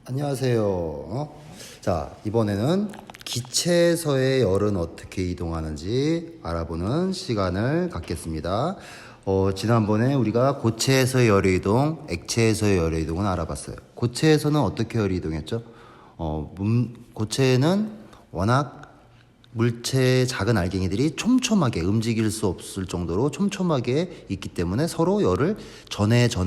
안녕하세요. 자, 이번에는 기체에서의 열은 어떻게 이동하는지 알아보는 시간을 갖겠습니다. 지난번에 우리가 고체에서의 열의 이동, 액체에서의 열의 이동은 알아봤어요. 고체에서는 어떻게 열이 이동했죠? 고체에는 워낙 물체의 작은 알갱이들이 촘촘하게 움직일 수 없을 정도로 촘촘하게 있기 때문에 서로 열을 전해서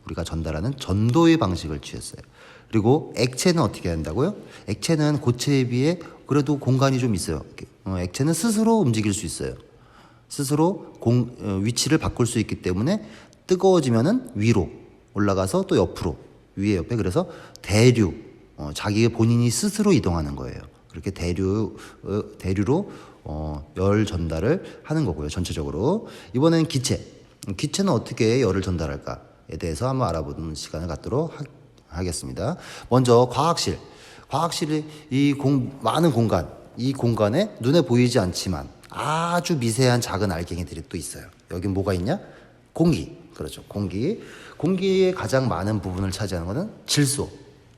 우리가 전달하는 전도의 방식을 취했어요. 그리고 액체는 어떻게 한다고요? 액체는 고체에 비해 그래도 공간이 좀 있어요. 액체는 스스로 움직일 수 있어요. 스스로 위치를 바꿀 수 있기 때문에 뜨거워지면은 위로 올라가서 또 옆으로 위에 옆에, 그래서 대류, 자기 본인이 스스로 이동하는 거예요. 그렇게 대류로 열 전달을 하는 거고요. 전체적으로. 이번엔 기체는 어떻게 열을 전달할까에 대해서 한번 알아보는 시간을 갖도록 하겠습니다. 먼저 과학실이 많은 공간, 이 공간에 눈에 보이지 않지만 아주 미세한 작은 알갱이들이 또 있어요. 여긴 뭐가 있냐? 공기. 그렇죠. 공기의 가장 많은 부분을 차지하는 것은 질소.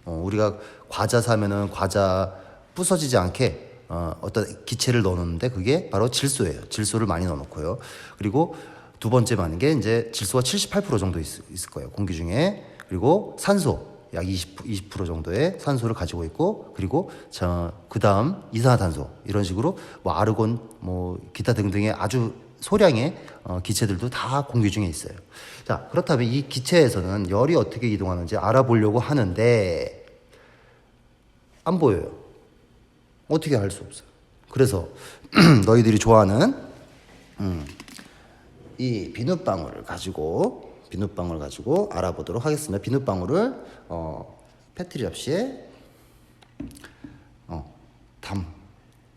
우리가 과자 사면은 과자 부서지지 않게 어떤 기체를 넣어놓는데 그게 바로 질소예요. 질소를 많이 넣어놓고요. 그리고 두 번째 많은 게 이제 질소가 78% 정도 있을 거예요. 공기 중에. 그리고 산소 약 20% 정도의 산소를 가지고 있고, 그리고 그 다음 이산화탄소, 이런 식으로 뭐 아르곤 뭐 기타 등등의 아주 소량의 기체들도 다 공기 중에 있어요. 자, 그렇다면 이 기체에서는 열이 어떻게 이동하는지 알아보려고 하는데 안 보여요. 어떻게 할 수 없어요. 그래서 너희들이 좋아하는 이 비눗방울을 가지고 알아보도록 하겠습니다. 비눗방울을 패트리 접시에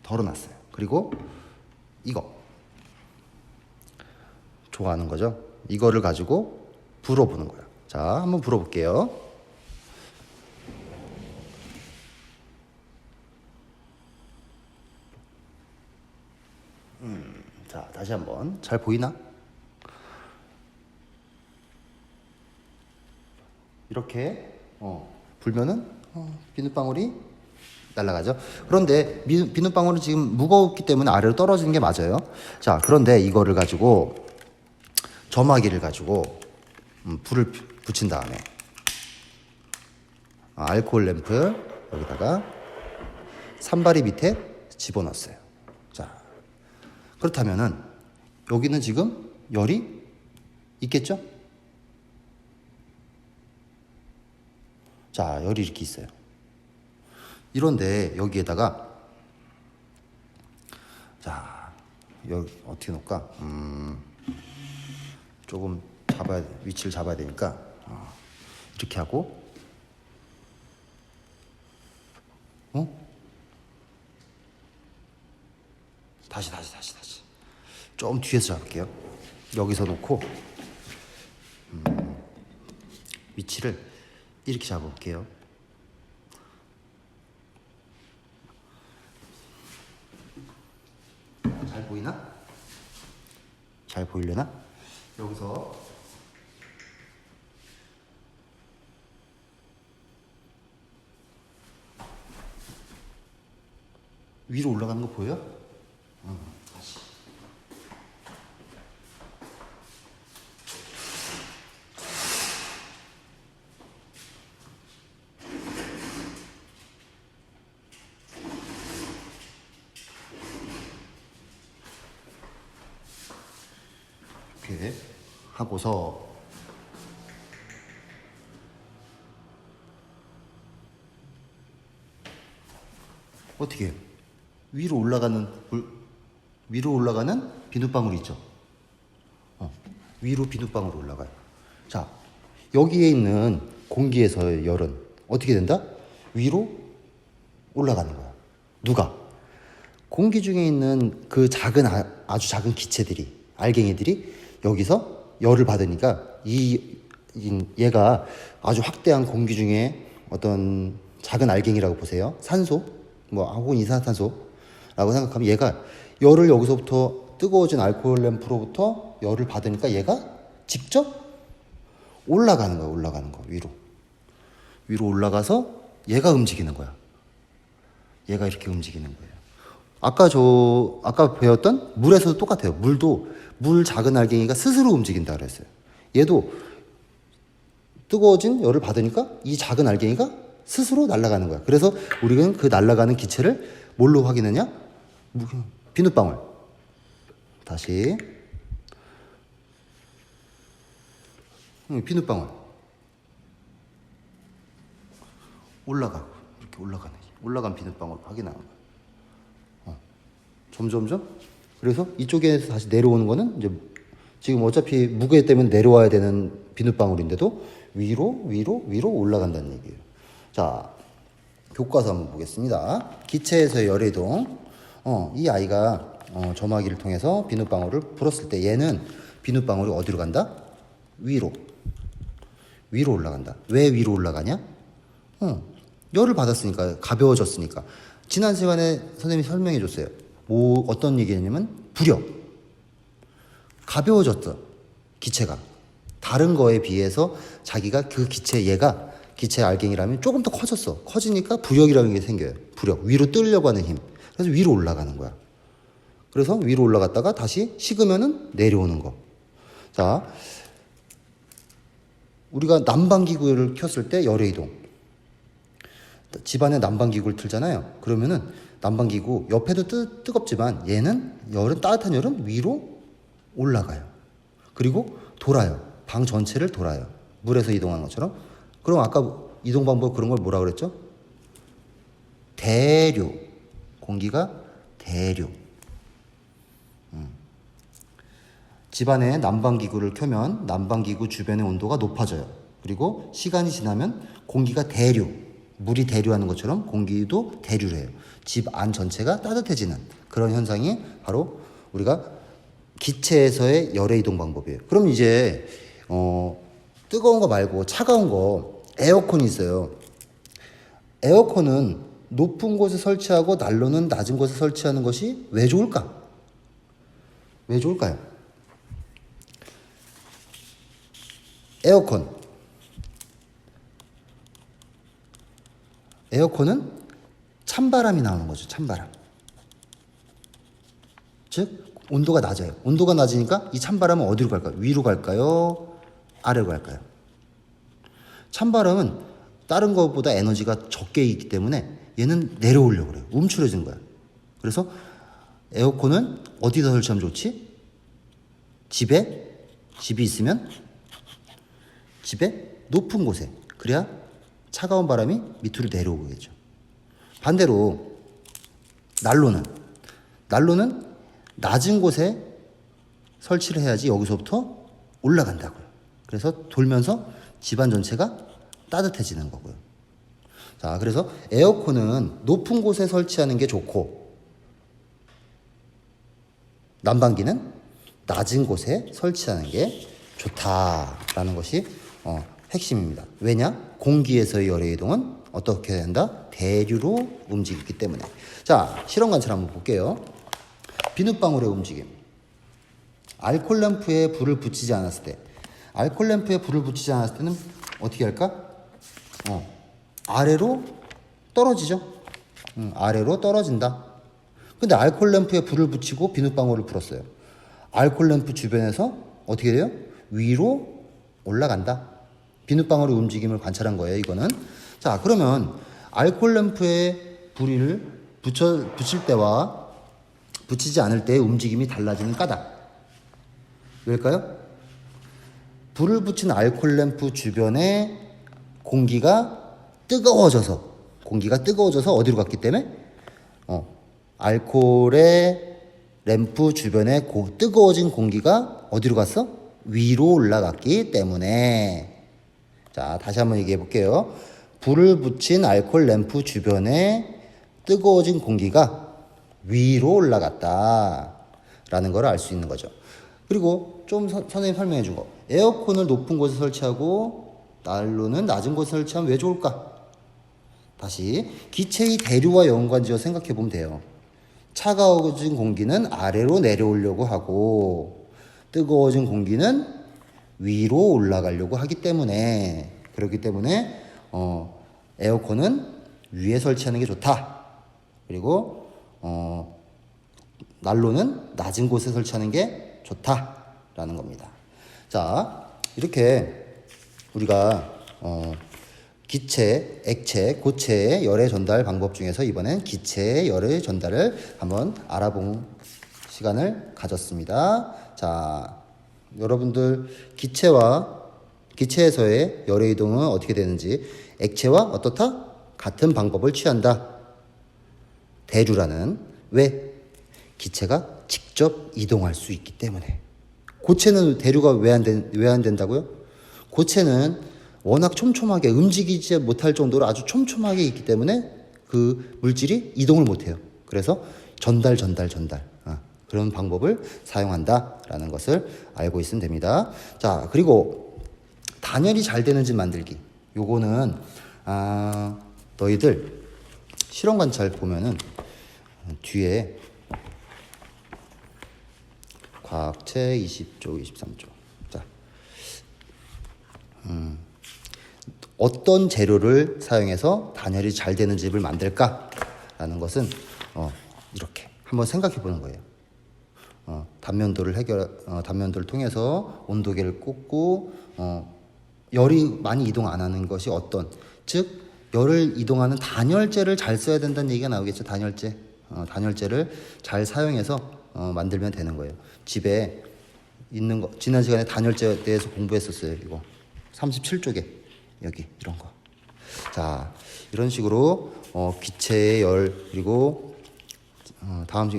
덜어놨어요. 그리고 이거 좋아하는 거죠. 이거를 가지고 불어보는 거야. 자, 한번 불어볼게요. 자, 다시 한번. 잘 보이나? 이렇게 불면은 비눗방울이 날아가죠. 그런데 비눗방울은 지금 무겁기 때문에 아래로 떨어지는 게 맞아요. 자, 그런데 이거를 가지고 점화기를 가지고 불을 붙인 다음에 알코올 램프 여기다가 산발이 밑에 집어넣었어요. 자, 그렇다면은 여기는 지금 열이 있겠죠? 자, 열이 이렇게 있어요. 이런데 여기에다가 자, 여기 어떻게 놓을까? 조금 위치를 잡아야 되니까 이렇게 하고 다시 좀 뒤에서 잡을게요. 여기서 놓고 위치를 이렇게 잡아볼게요. 잘 보이나? 잘 보이려나? 여기서 위로 올라가는 거 보여? 다시. 이렇게 하고서 어떻게 해요? 위로 올라가는 비눗방울이 있죠. 위로 비눗방울이 올라가요. 자, 여기에 있는 공기에서의 열은 어떻게 된다? 위로 올라가는 거야. 누가? 공기 중에 있는 그 아주 작은 기체들이, 알갱이들이 여기서 열을 받으니까 얘가 아주 확대한 공기 중에 어떤 작은 알갱이라고 보세요. 산소, 혹은 이산화탄소라고 생각하면 얘가 열을 여기서부터 뜨거워진 알코올 램프로부터 열을 받으니까 얘가 직접 올라가는 거예요. 위로. 위로 올라가서 얘가 움직이는 거야. 얘가 이렇게 움직이는 거예요. 아까 배웠던 물에서도 똑같아요. 물 작은 알갱이가 스스로 움직인다 그랬어요. 얘도 뜨거워진 열을 받으니까 이 작은 알갱이가 스스로 날아가는 거야. 그래서 우리는 그 날아가는 기체를 뭘로 확인하냐? 비눗방울. 다시. 비눗방울. 이렇게 올라간 비눗방울 확인하는 거야. 점점점. 그래서 이쪽에서 다시 내려오는 거는 이제 지금 어차피 무게 때문에 내려와야 되는 비눗방울인데도 위로 올라간다는 얘기예요. 자, 교과서 한번 보겠습니다. 기체에서의 열이동. 이 아이가 점화기를 통해서 비눗방울을 불었을 때 얘는 비눗방울이 어디로 간다? 위로 올라간다. 왜 위로 올라가냐? 열을 받았으니까, 가벼워졌으니까. 지난 시간에 선생님이 설명해 줬어요. 어떤 얘기냐면 부력. 가벼워졌어, 기체가. 다른 거에 비해서 자기가 그 얘가 기체 알갱이라면 조금 더 커졌어. 커지니까 부력이라는 게 생겨요. 부력. 위로 뜨려고 하는 힘. 그래서 위로 올라가는 거야. 그래서 위로 올라갔다가 다시 식으면은 내려오는 거. 자, 우리가 난방기구를 켰을 때 열의 이동. 집안에 난방기구를 틀잖아요. 그러면은 난방기구 옆에도 뜨겁지만 얘는 따뜻한 열은 위로 올라가요. 그리고 돌아요. 방 전체를 돌아요. 물에서 이동하는 것처럼. 그럼 아까 이동 방법 그런 걸 뭐라 그랬죠? 대류. 공기가 대류. 집안에 난방기구를 켜면 난방기구 주변의 온도가 높아져요. 그리고 시간이 지나면 공기가 대류. 물이 대류하는 것처럼 공기도 대류를 해요. 집 안 전체가 따뜻해지는 그런 현상이 바로 우리가 기체에서의 열의 이동 방법이에요. 그럼 이제 뜨거운 거 말고 차가운 거, 에어컨이 있어요. 에어컨은 높은 곳에 설치하고 난로는 낮은 곳에 설치하는 것이 왜 좋을까? 왜 좋을까요? 에어컨은 찬바람이 나오는 거죠. 찬바람. 즉 온도가 낮아요. 온도가 낮으니까 이 찬바람은 어디로 갈까요? 위로 갈까요? 아래로 갈까요? 찬바람은 다른 것보다 에너지가 적게 있기 때문에 얘는 내려오려고 그래요. 움츠러진 거야. 그래서 에어컨은 어디다 설치하면 좋지? 집이 있으면 집에 높은 곳에. 그래야 차가운 바람이 밑으로 내려오겠죠. 반대로 난로는 낮은 곳에 설치를 해야지 여기서부터 올라간다고요. 그래서 돌면서 집안 전체가 따뜻해지는 거고요. 자, 그래서 에어컨은 높은 곳에 설치하는 게 좋고 난방기는 낮은 곳에 설치하는 게 좋다라는 것이 핵심입니다. 왜냐? 공기에서의 열의 이동은 어떻게 된다? 대류로 움직이기 때문에. 자, 실험 관찰 한번 볼게요. 비눗방울의 움직임. 알콜 램프에 불을 붙이지 않았을 때. 알콜 램프에 불을 붙이지 않았을 때는 어떻게 할까? 아래로 떨어지죠. 아래로 떨어진다. 근데 알콜 램프에 불을 붙이고 비눗방울을 불었어요. 알콜 램프 주변에서 어떻게 돼요? 위로 올라간다. 비눗방울의 움직임을 관찰한 거예요, 이거는. 자, 그러면 알콜 램프에 불을 붙일 때와 붙이지 않을 때의 움직임이 달라지는 까닭. 왜일까요? 불을 붙인 알콜 램프 주변에 공기가 뜨거워져서 어디로 갔기 때문에 알콜의 램프 주변에 뜨거워진 공기가 어디로 갔어? 위로 올라갔기 때문에. 자, 다시 한번 얘기해 볼게요. 불을 붙인 알콜 램프 주변에 뜨거워진 공기가 위로 올라갔다라는 걸 알 수 있는 거죠. 그리고 좀 선생님 설명해 준 거. 에어컨을 높은 곳에 설치하고 난로는 낮은 곳에 설치하면 왜 좋을까? 다시 기체의 대류와 연관지어 생각해 보면 돼요. 차가워진 공기는 아래로 내려오려고 하고 뜨거워진 공기는 위로 올라가려고 하기 때문에, 그렇기 때문에 에어컨은 위에 설치하는 게 좋다. 그리고 난로는 낮은 곳에 설치하는 게 좋다라는 겁니다. 자, 이렇게 우리가 기체, 액체, 고체의 열의 전달 방법 중에서 이번엔 기체의 열의 전달을 한번 알아본 시간을 가졌습니다. 자, 여러분들 기체에서의 열의 이동은 어떻게 되는지, 액체와 어떻다? 같은 방법을 취한다. 대류라는, 왜? 기체가 직접 이동할 수 있기 때문에. 고체는 대류가 왜 안 된다고요? 고체는 워낙 촘촘하게 움직이지 못할 정도로 아주 촘촘하게 있기 때문에 그 물질이 이동을 못해요. 그래서 전달 그런 방법을 사용한다라는 것을 알고 있으면 됩니다. 자, 그리고 단열이 잘 되는 집 만들기. 요거는 너희들 실험 관찰 보면은 뒤에 과학책 20쪽, 23쪽. 자, 어떤 재료를 사용해서 단열이 잘 되는 집을 만들까라는 것은 이렇게 한번 생각해 보는 거예요. 단면도를 통해서 온도계를 꽂고 열이 많이 이동 안 하는 것이 즉 열을 이동하는 단열재를 잘 써야 된다는 얘기가 나오겠죠. 단열재를 잘 사용해서 만들면 되는 거예요. 집에 있는 거, 지난 시간에 단열재에 대해서 공부했었어요. 이거 37쪽에 여기 이런 거. 자, 이런 식으로 기체의 열, 그리고 다음